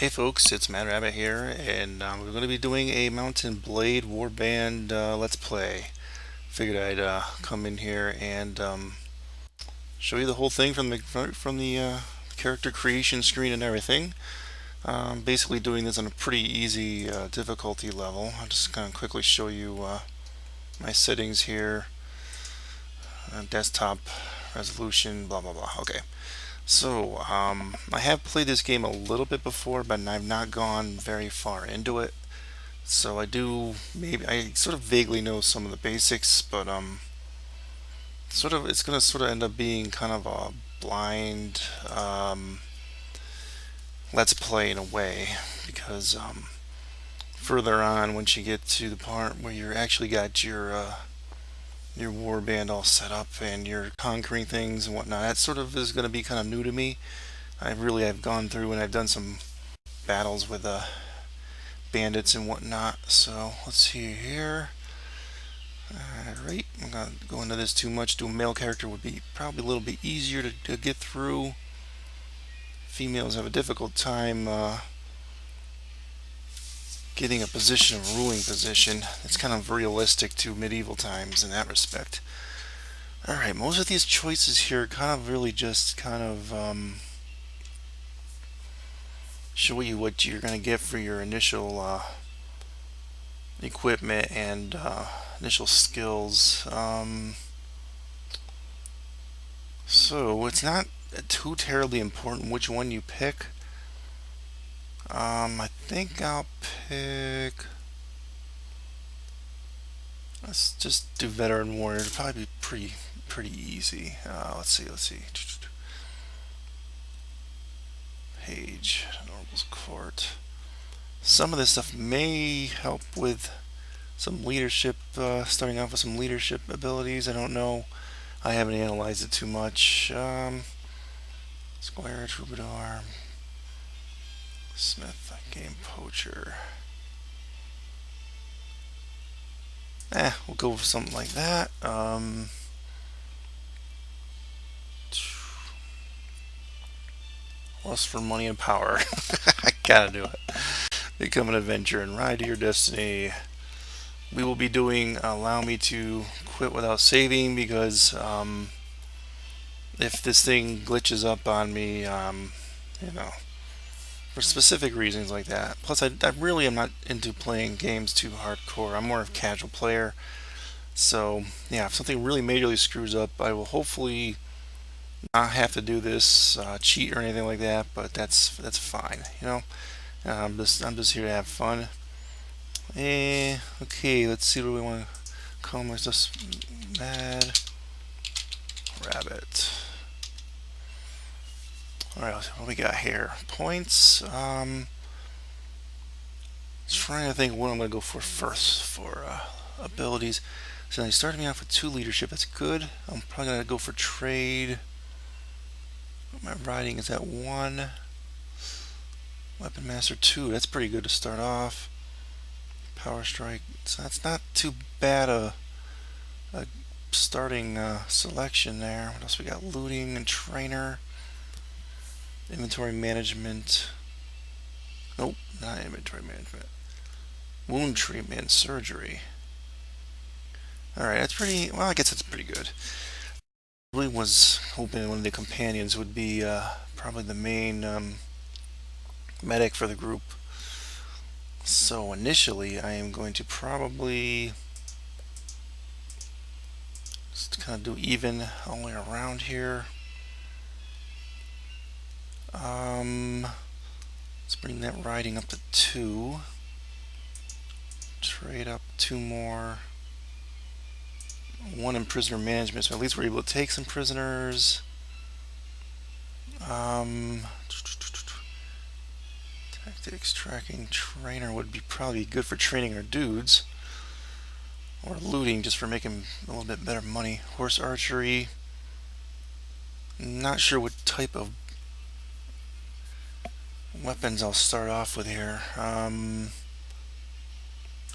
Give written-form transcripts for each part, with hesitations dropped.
Hey folks, it's Mad Rabbit here, and we're going to be doing a Mountain Blade Warband Let's Play. Figured I'd come in here and show you the whole thing from the character creation screen and everything. Basically doing this on a pretty easy difficulty level. I'll just kind of quickly show you my settings here. Desktop resolution, blah blah blah. Okay. So, I have played this game a little bit before, but I've not gone very far into it. So I sort of vaguely know some of the basics, but it's gonna sort of end up being kind of a blind let's play in a way, because further on, once you get to the part where you're actually got your war band all set up and you're conquering things and whatnot, that sort of is going to be kind of new to me. I've gone through and I've done some battles with bandits and whatnot. So let's see here. Alright, I'm not going to go into this too much. Do a male character would be probably a little bit easier to get through. Females have a difficult time getting a position, a ruling position. It's kind of realistic to medieval times in that respect. Alright, most of these choices here kind of really just kind of show you what you're going to get for your initial equipment and initial skills. So it's not too terribly important which one you pick. I think I'll pick. Let's just do veteran warrior. It'll probably be pretty easy. Let's see. Page, Noble's Court. Some of this stuff may help with some leadership, starting off with some leadership abilities. I don't know. I haven't analyzed it too much. Squire, Troubadour, Smith, Game Poacher. We'll go with something like that. Lust for money and power. I gotta do it. Become an adventurer and ride to your destiny. We will be doing allow me to quit without saving, because if this thing glitches up on me, you know, for specific reasons like that. Plus, I really am not into playing games too hardcore. I'm more of a casual player. So, yeah, if something really majorly screws up, I will hopefully not have to do this, cheat or anything like that. But that's fine, you know. I'm just here to have fun. Okay, let's see what we want to call myself. Mad Rabbit. Alright, what we got here? Points. Trying to think what I'm going to go for first for abilities. So they started me off with 2 leadership. That's good. I'm probably going to go for trade. My riding is at 1. Weapon Master 2. That's pretty good to start off. Power Strike. So that's not too bad a starting selection there. What else we got? Looting and Trainer. Inventory Management. Nope, not Inventory Management. Wound Treatment, Surgery. Alright, that's pretty, well, I guess that's pretty good. I really was hoping one of the companions would be probably the main medic for the group. So initially I am going to probably just kind of do even all the way around here. Let's bring that riding up to 2. Trade up 2 more. 1 in prisoner management, so at least we're able to take some prisoners. Tactics, tracking, trainer would be probably good for training our dudes. Or looting, just for making a little bit better money. Horse archery. Not sure what type of weapons I'll start off with here.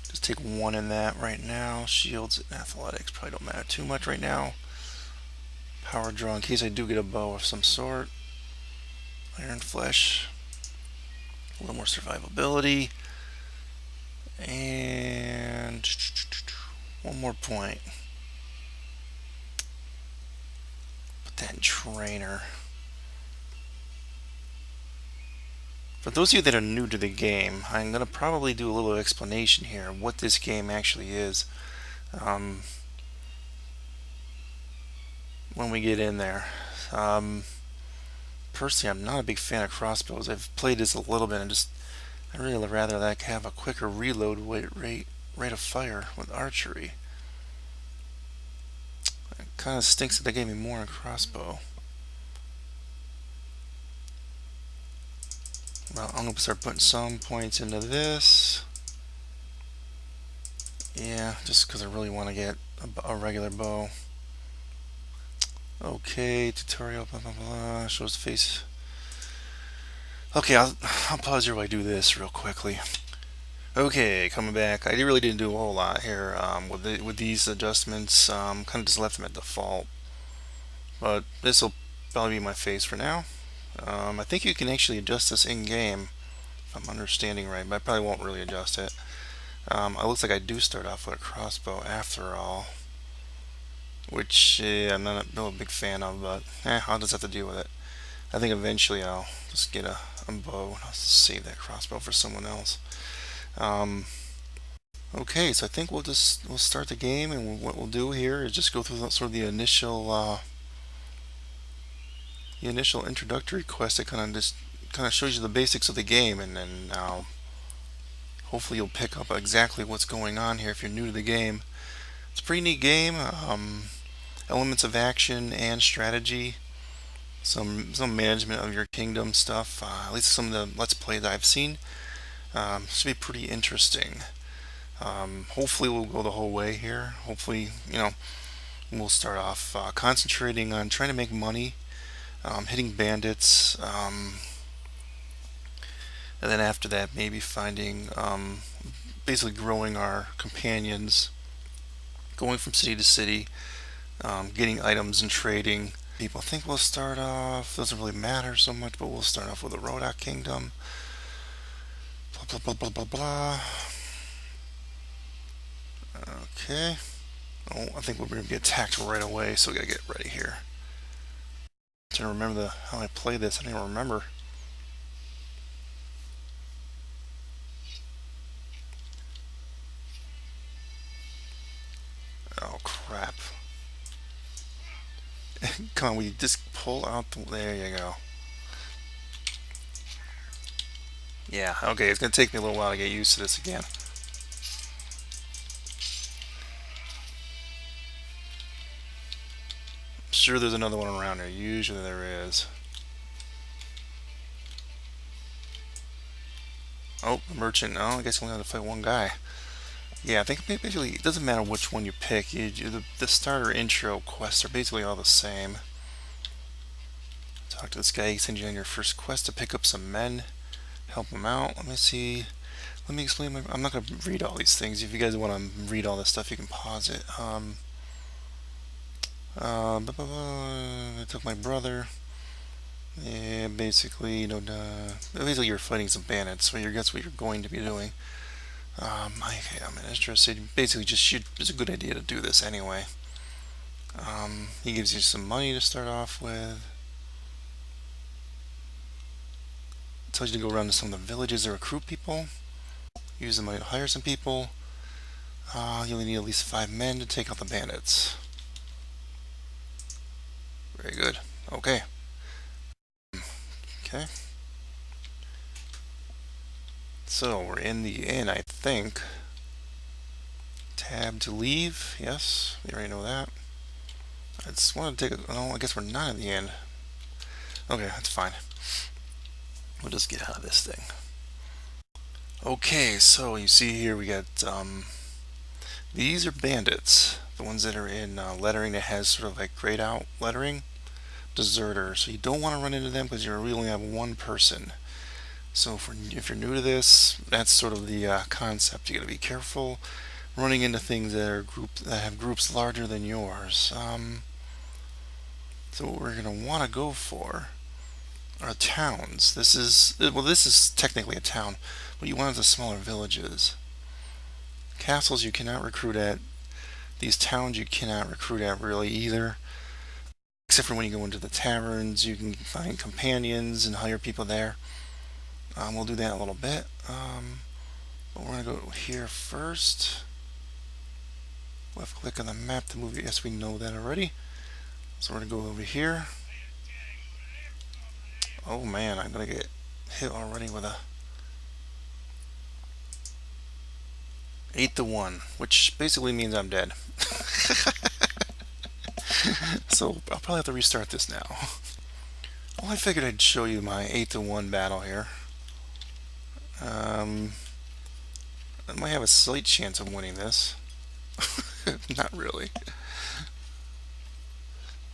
Just take 1 in that right now. Shields and athletics probably don't matter too much right now. Power draw in case I do get a bow of some sort. Iron flesh. A little more survivability. And one more point. Put that in trainer. For those of you that are new to the game, I'm going to probably do a little explanation here of what this game actually is when we get in there. Personally, I'm not a big fan of crossbows. I've played this a little bit and I really rather like have a quicker reload rate of fire with archery. It kind of stinks that they gave me more on crossbow. Well, I'm going to start putting some points into this. Yeah, just because I really want to get a regular bow. Okay, tutorial, blah blah blah, shows face. Okay, I'll pause here while I do this real quickly. Okay, coming back. I really didn't do a whole lot here with these adjustments. Kind of just left them at default. But this will probably be my face for now. I think you can actually adjust this in-game, if I'm understanding right, but I probably won't really adjust it. It looks like I do start off with a crossbow after all, which I'm not a big fan of, but I'll just have to deal with it. I think eventually I'll just get a bow and I'll save that crossbow for someone else. Okay, so I think we'll start the game, and what we'll do here is just go through sort of the initial introductory quest that kind of shows you the basics of the game, and then hopefully you'll pick up exactly what's going on here if you're new to the game. It's a pretty neat game. Elements of action and strategy, some management of your kingdom stuff. At least some of the Let's Play that I've seen. Should be pretty interesting. Hopefully we'll go the whole way here. Hopefully, we'll start off concentrating on trying to make money, hitting bandits, and then after that maybe finding, basically growing our companions, going from city to city, getting items and trading. People think we'll start off, doesn't really matter so much, but we'll start off with the Rodak Kingdom. Blah blah blah blah blah blah. Okay. Oh, I think we're going to be attacked right away, so we gotta get ready here. I'm trying to remember how I play this. I don't even remember. Oh crap! Come on, we just pull out the. There you go. Yeah. Okay, it's gonna take me a little while to get used to this again. Sure, there's another one around here. Usually there is. Oh, the merchant. Oh, I guess we only have to fight one guy. Yeah, I think basically it doesn't matter which one you pick. The starter intro quests are basically all the same. Talk to this guy. He sends you on your first quest to pick up some men, help him out. Let me see. Let me explain. I'm not going to read all these things. If you guys want to read all this stuff, you can pause it. I took my brother. Yeah, basically, basically you're fighting some bandits, so that's what you're going to be doing. I'm interested. Basically, it's a good idea to do this anyway. He gives you some money to start off with. Tells you to go around to some of the villages to recruit people. Use the money to hire some people. You only need at least 5 men to take out the bandits. Very good. Okay. Okay. So we're in the inn, I think. Tab to leave. Yes, we already know that. I just want to take a. Oh, I guess we're not in the inn. Okay, that's fine. We'll just get out of this thing. Okay, so you see here we got these are bandits. The ones that are in lettering that has sort of like grayed out lettering. Deserter. So you don't want to run into them because you really only have one person. So if you're new to this, that's sort of the concept. You got to be careful running into things that have groups larger than yours. So what we're going to want to go for are towns. This is, well, this is technically a town, but you want the smaller villages. Castles you cannot recruit at. These towns you cannot recruit at really either. Except for when you go into the taverns, you can find companions and hire people there. We'll do that in a little bit. But we're going to go here first. Left click on the map to move. Yes, we know that already. So we're going to go over here. Oh man, I'm going to get hit already with a 8-1, which basically means I'm dead. So I'll probably have to restart this now. Well, I figured I'd show you my 8-1 battle here. I might have a slight chance of winning this. Not really.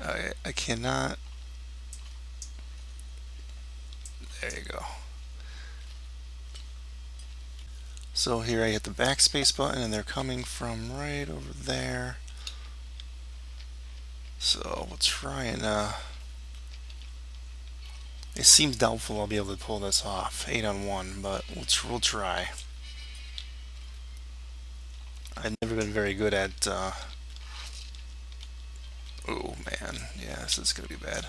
I cannot. There you go. So here I hit the backspace button and they're coming from right over there. So we'll try and it seems doubtful I'll be able to pull this off, 8-on-1, but we'll try. I've never been very good at oh man, yeah, this is gonna be bad.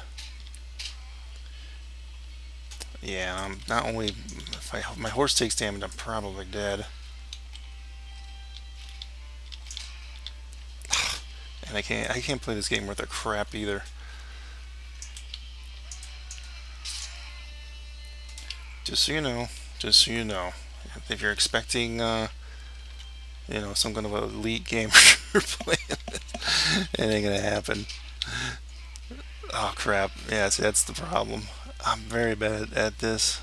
Yeah, not only if my horse takes damage, I'm probably dead. And I can't play this game worth a crap either. Just so you know, if you're expecting some kind of elite gamer playing it, it ain't gonna happen. Oh crap! Yeah, see, that's the problem. I'm very bad at this,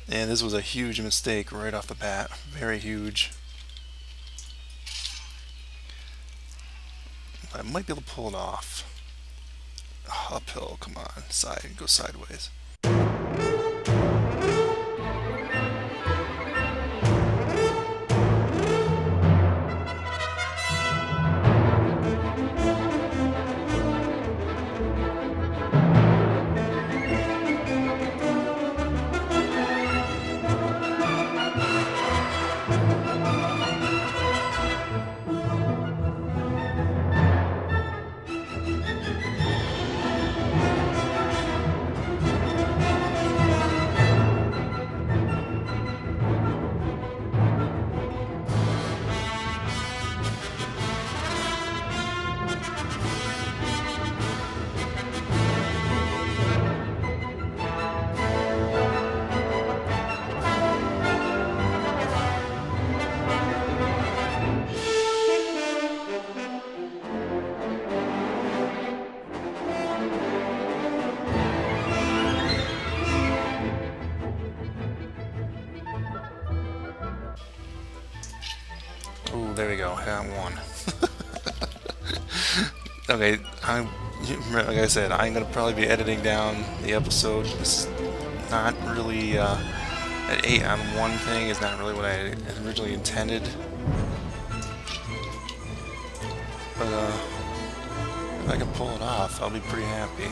and this was a huge mistake right off the bat. Very huge. I might be able to pull it off. Uphill, come on, go sideways. Ooh, there we go. I won. Okay, like I said, I'm gonna probably be editing down the episode. This is not really an 8-on-1 thing. Is not really what I originally intended. But if I can pull it off, I'll be pretty happy.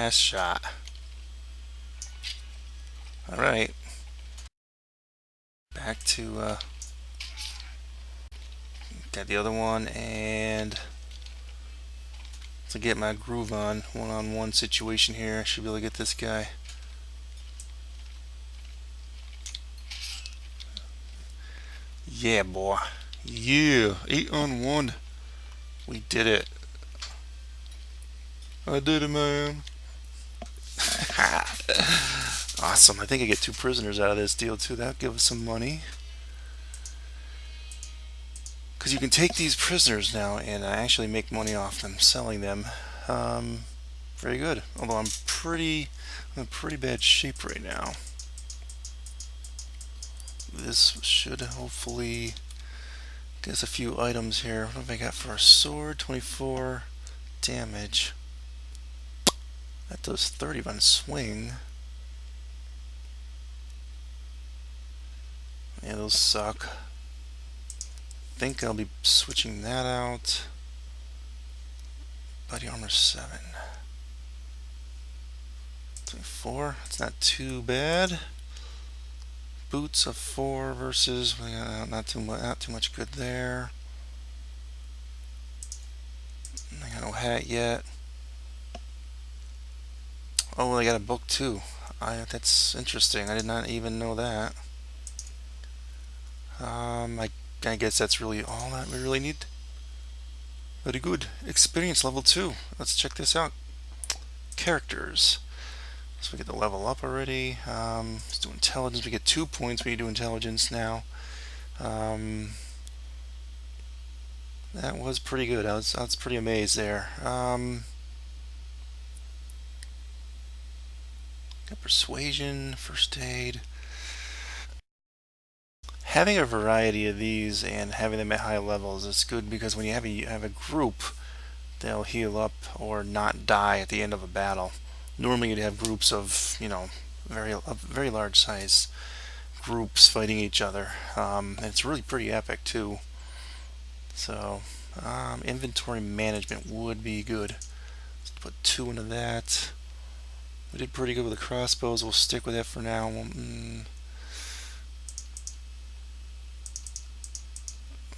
last shot. Alright. Back to, got the other one, and to get my groove on, one-on-one situation here, I should be able to get this guy. Yeah, boy. Yeah, 8-on-1. We did it. I did it, man. Awesome. I think I get 2 prisoners out of this deal, too. That'll give us some money. Because you can take these prisoners now and actually make money off them, selling them. Very good. Although I'm in pretty bad shape right now. This should hopefully get us a few items here. What have I got for a sword? 24 damage. That does 30 on swing. Yeah, those suck. I think I'll be switching that out. Body armor 7. 24. That's not too bad. Boots of 4 versus not too much good there. I got no hat yet. Oh, I got a book too. That's interesting. I did not even know that. I guess that's really all that we really need. Very good. Experience level 2. Let's check this out. Characters. So we get the level up already. Let's do intelligence. We get 2 points when you do intelligence now. That was pretty good. I was pretty amazed there. Got persuasion, first aid. Having a variety of these and having them at high levels is good, because when you have a group, they'll heal up or not die at the end of a battle. Normally you'd have groups of, very large size groups fighting each other. And it's really pretty epic too. So inventory management would be good. Let's put 2 into that. We did pretty good with the crossbows. We'll stick with that for now.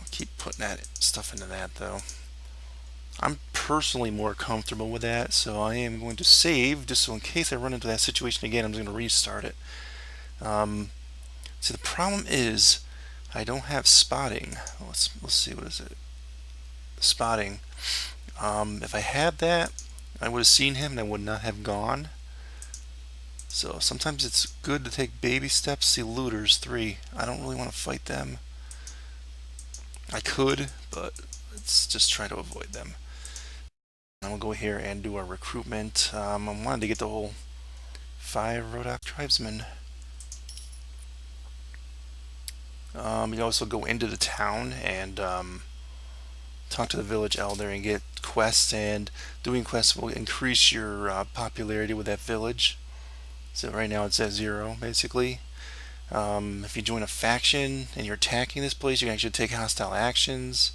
Keep putting that stuff into that though. I'm personally more comfortable with that, so I am going to save just so in case I run into that situation again, I'm just going to restart it. See, the problem is I don't have spotting. Let's see, what is it? Spotting. If I had that, I would have seen him and I would not have gone. So sometimes it's good to take baby steps. See, looters 3. I don't really want to fight them. I could, but let's just try to avoid them. And we'll go here and do our recruitment. I wanted to get the whole 5 Rodak tribesmen. You also go into the town and talk to the village elder and get quests, and doing quests will increase your popularity with that village. So right now it's at 0 basically. If you join a faction and you're attacking this place, you can actually take hostile actions.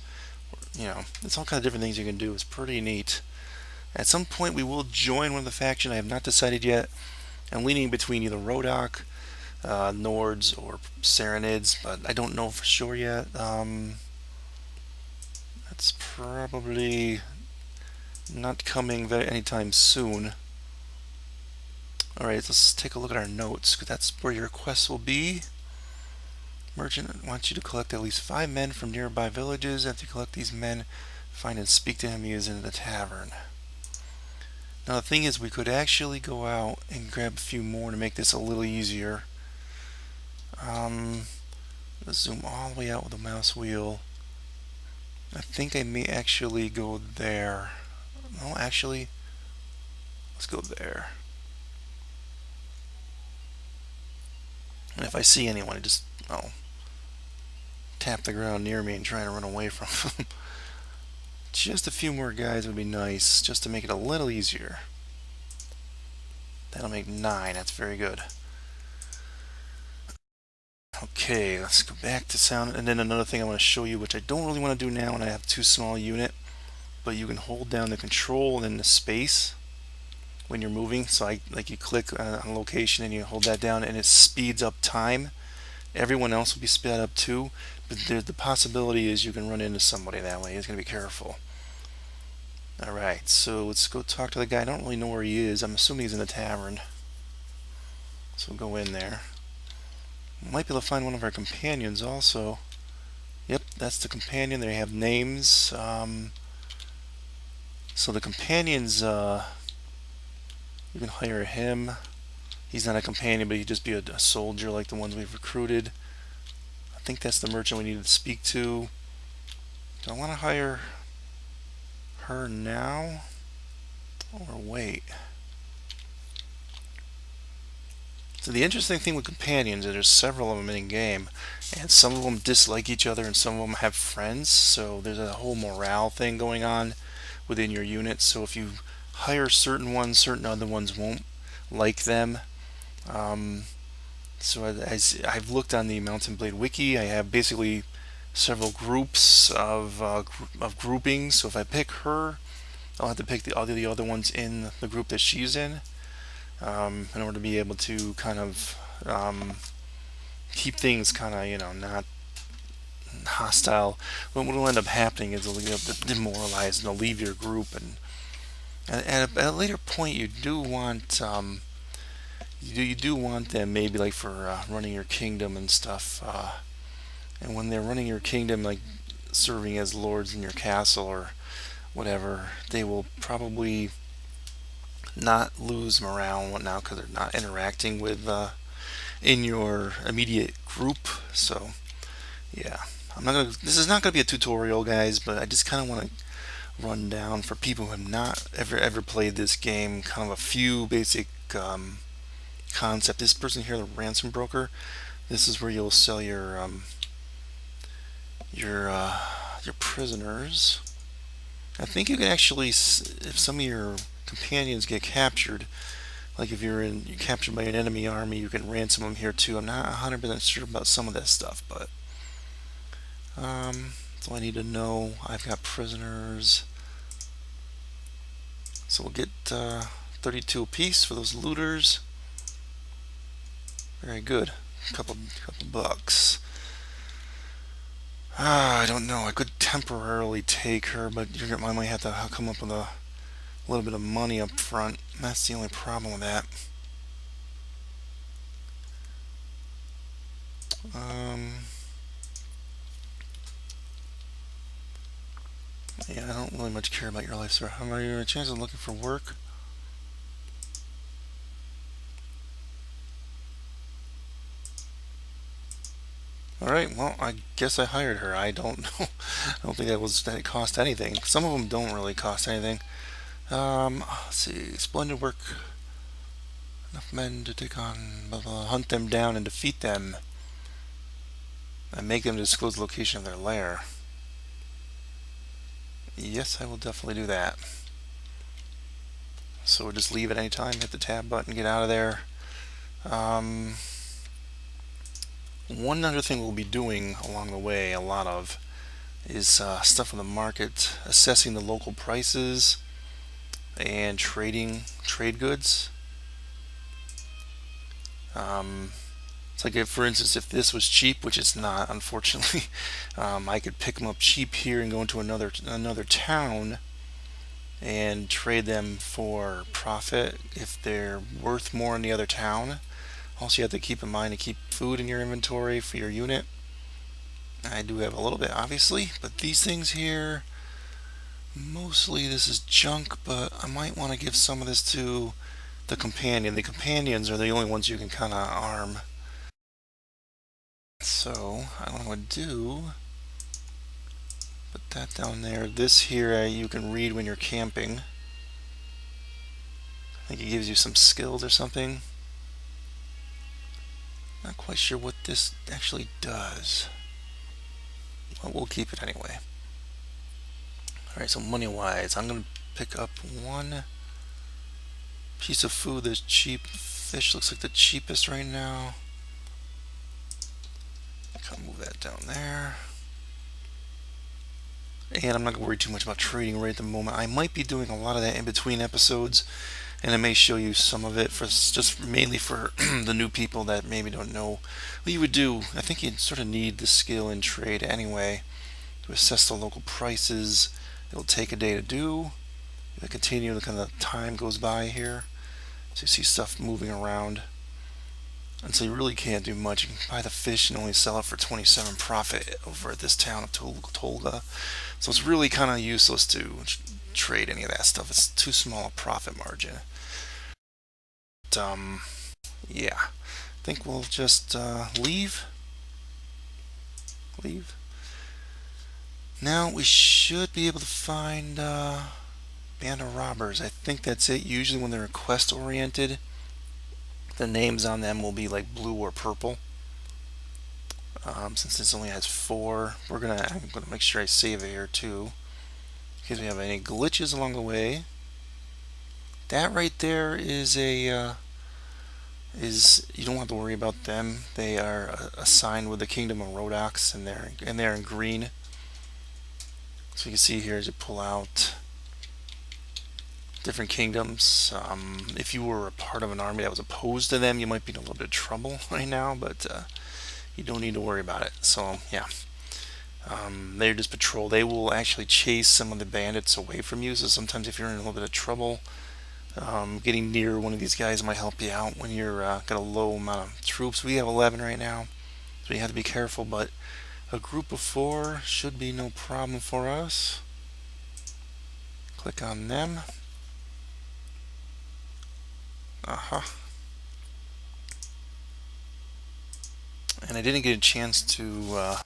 It's all kinds of different things you can do. It's pretty neat. At some point we will join one of the faction. I have not decided yet. I'm leaning between either Rodak, Nords, or Serenids, but I don't know for sure yet. That's probably not coming anytime soon. Alright, let's take a look at our notes, because that's where your quests will be. Merchant wants you to collect at least 5 men from nearby villages. After you collect these men, find and speak to him. He is in the tavern. Now the thing is, we could actually go out and grab a few more to make this a little easier. Let's zoom all the way out with the mouse wheel. I think I may actually go there. No, actually, let's go there. And if I see anyone, I just, tap the ground near me and try to run away from them. Just a few more guys would be nice, just to make it a little easier. That'll make 9, that's very good. Okay, let's go back to sound, and then another thing I want to show you, which I don't really want to do now when I have too small a unit, but you can hold down the control and then the space when you're moving. So you click on a location and you hold that down and it speeds up time. Everyone else will be sped up too, but the possibility is you can run into somebody that way. It's going to be careful. Alright, so let's go talk to the guy. I don't really know where he is. I'm assuming he's in the tavern. So we'll go in there. Might be able to find one of our companions also. Yep, that's the companion. They have names. So the companions, you can hire him. He's not a companion, but he'd just be a soldier like the ones we've recruited. I think that's the merchant we need to speak to. Do I want to hire her now? Or wait? So the interesting thing with companions is there's several of them in game, and some of them dislike each other and some of them have friends, so there's a whole morale thing going on within your unit. So if you hire certain ones, certain other ones won't like them. So as I've looked on the Mountain Blade wiki, I have basically several groups of groupings. So if I pick her, I'll have to pick the other ones in the group that she's in order to be able to kind of keep things kind of not hostile. What will end up happening is they'll demoralize and they'll leave your group, and at a later point you do want you do want them maybe like for running your kingdom and stuff, and when they're running your kingdom, like serving as lords in your castle or whatever, they will probably not lose morale and whatnot because they're not interacting with in your immediate group. So yeah, this is not gonna be a tutorial, guys, but I just kind of want to run down for people who have not ever played this game kind of a few basic concept. This person here, the ransom broker, this is where you'll sell your prisoners. I think you can actually, if some of your companions get captured, like if you're captured by an enemy army, you can ransom them here too. I'm not 100% sure about some of that stuff, but that's all I need to know. I've got prisoners, so we'll get 32 apiece for those looters. Very good. Couple bucks. I don't know. I could temporarily take her, but I might have to come up with a little bit of money up front. That's the only problem with that. Yeah, I don't really much care about your life, sir. How are your chances of looking for work? Alright, well, I guess I hired her. I don't know. I don't think that it cost anything. Some of them don't really cost anything. Let's see. Splendid work. Enough men to take on, blah, blah, hunt them down and defeat them. And make them disclose the location of their lair. Yes, I will definitely do that. So we'll just leave at any time, hit the tab button, get out of there. One other thing we'll be doing along the way, a lot of, is stuff in the market, assessing the local prices, and trade goods. It's like, for instance, if this was cheap, which it's not, unfortunately, I could pick them up cheap here and go into another town and trade them for profit if they're worth more in the other town. Also, you have to keep in mind to keep food in your inventory for your unit. I do have a little bit, obviously, but these things here, mostly this is junk, but I might want to give some of this to the companion. The companions are the only ones you can kind of arm. So, what I'm going to do, put that down there. This here you can read when you're camping. I think it gives you some skills or something. Not quite sure what this actually does. Well, we'll keep it anyway. Alright, so money-wise, I'm going to pick up one piece of food that's cheap. Fish looks like the cheapest right now. Kind of move that down there. And I'm not going to worry too much about trading right at the moment. I might be doing a lot of that in between episodes. and it may show you some of it for just mainly for the new people that maybe don't know what you would do. I think you sort of need the skill in trade anyway to assess the local prices. It'll take a day to do. It'll continue, kind of time goes by here, so you see stuff moving around. And so you really can't do much. You can buy the fish and only sell it for 27 profit over at this town of Tolga. So it's really kind of useless to trade any of that stuff. It's too small a profit margin. But, yeah, I think we'll just leave. Leave. Now we should be able to find band of robbers. I think that's it. Usually when they're quest oriented, the names on them will be like blue or purple. Since this only has 4, I'm gonna make sure I save it here too, in case we have any glitches along the way. That right there is a you don't have to worry about them. They are assigned with the Kingdom of Rhodox, and they're in green. So you can see here as you pull out different kingdoms. If you were a part of an army that was opposed to them, you might be in a little bit of trouble right now, but you don't need to worry about it. So yeah, they're just patrol. They will actually chase some of the bandits away from you. So sometimes if you're in a little bit of trouble, getting near one of these guys might help you out when you're got a low amount of troops. We have 11 right now, so you have to be careful. But a group of 4 should be no problem for us. Click on them. And I didn't get a chance to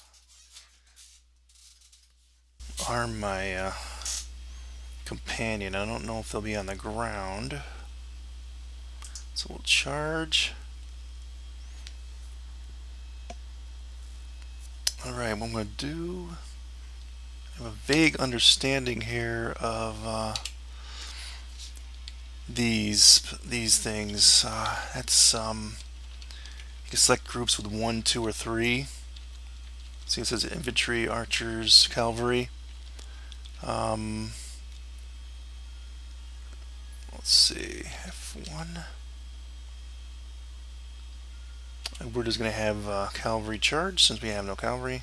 arm my companion. I don't know if they'll be on the ground. So we'll charge. Alright, what I'm going to do, I have a vague understanding here of these things. That's you can select groups with 1, 2, or 3. See, it says infantry, archers, cavalry. Let's see, F1. And we're just going to have cavalry charge since we have no cavalry.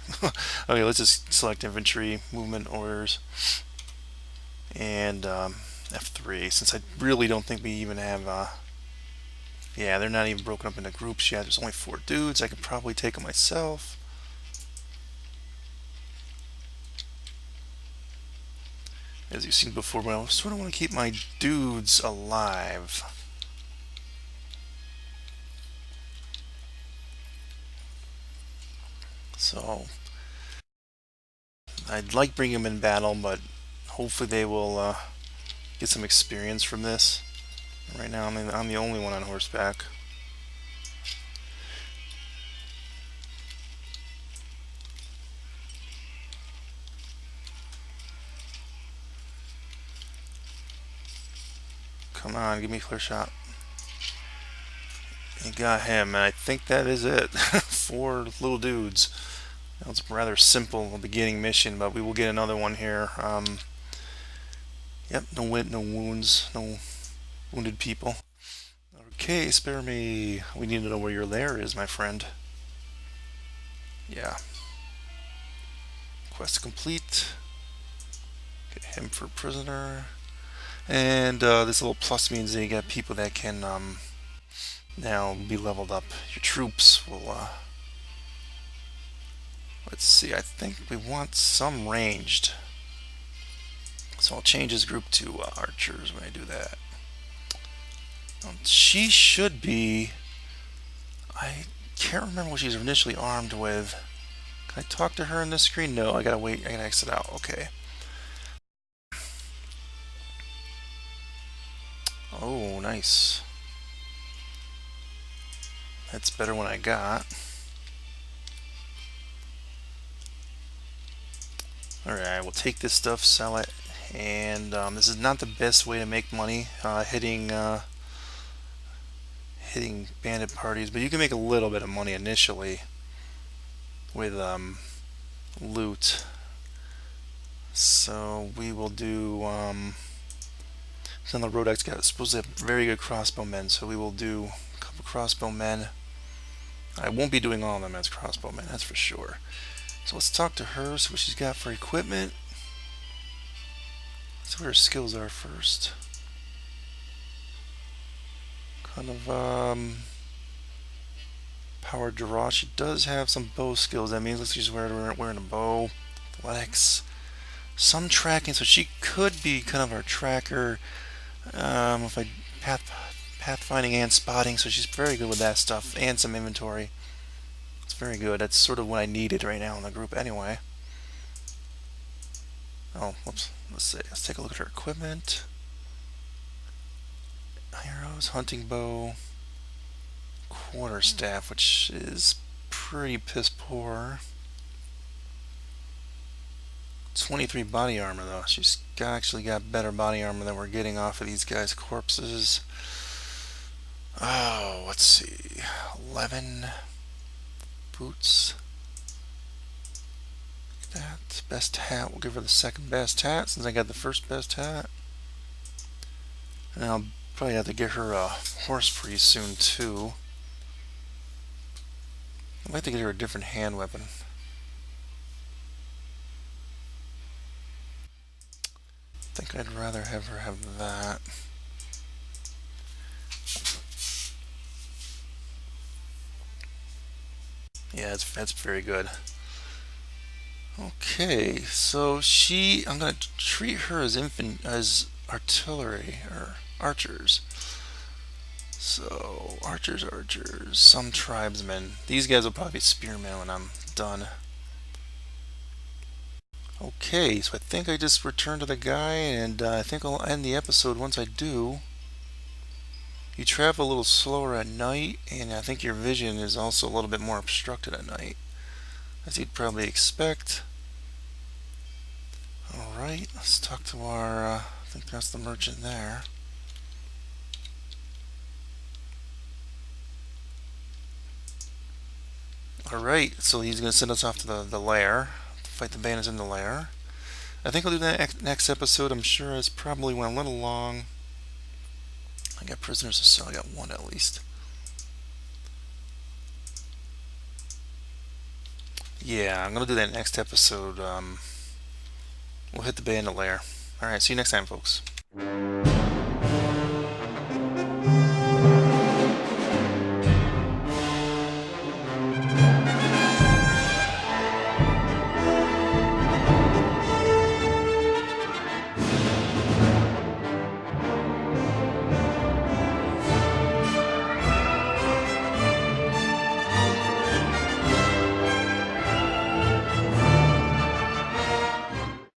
Okay, let's just select infantry, movement orders, and F3, since I really don't think we even have yeah, they're not even broken up into groups yet. There's only 4 dudes. I could probably take them myself. As you've seen before, but I sort of want to keep my dudes alive. So I'd like bringing them in battle, but hopefully they will get some experience from this. Right now I'm the only one on horseback. Come on, give me a clear shot. You got him, and I think that is it. 4 little dudes. That was a rather simple beginning mission, but we will get another one here. Yep, no wounds, no wounded people. Okay, spare me. We need to know where your lair is, my friend. Yeah. Quest complete. Get him for prisoner. And this little plus means that you got people that can now be leveled up. Your troops will let's see, I think we want some ranged. So I'll change his group to archers when I do that. She should be, I can't remember what she's initially armed with. Can I talk to her on this screen? No, I gotta wait, I gotta exit out. Okay. Oh, nice. That's better than I got. Alright, we'll take this stuff, sell it, and this is not the best way to make money hitting bandit parties, but you can make a little bit of money initially with loot. So we will do on the Rodex got supposed to have very good crossbowmen, so we will do a couple crossbowmen. I won't be doing all of them as crossbowmen, that's for sure. So let's talk to her, see what she's got for equipment. Let's see what her skills are first. Kind of power draw. She does have some bow skills. That means she's wearing a bow. Athletics. Some tracking, so she could be kind of our tracker. If I pathfinding and spotting, so she's very good with that stuff, and some inventory. It's very good. That's sort of what I needed right now in the group anyway. Oh, whoops. Let's see. Let's take a look at her equipment. Arrows, hunting bow, quarterstaff, which is pretty piss poor. 23 body armor though. She's actually got better body armor than we're getting off of these guys' corpses. Oh, let's see. 11 boots. Look at that. Best hat. We'll give her the second best hat since I got the first best hat. And I'll probably have to get her a horse pretty soon too. I'd like to get her a different hand weapon. I think I'd rather have her have that. Yeah, that's very good. Okay, so I'm gonna treat her as artillery or archers. So archers, some tribesmen. These guys will probably be spearmen when I'm done. Okay, so I think I just returned to the guy, and I think I'll end the episode once I do. You travel a little slower at night, and I think your vision is also a little bit more obstructed at night, as you'd probably expect. Alright, let's talk to our, I think that's the merchant there. Alright, so he's going to send us off to the lair, to fight the bandits in the lair. I think I'll do that next episode. I'm sure it's probably went a little long. I got prisoners to sell. I got one at least. Yeah, I'm going to do that next episode. We'll hit the bandit lair. Alright, see you next time, folks.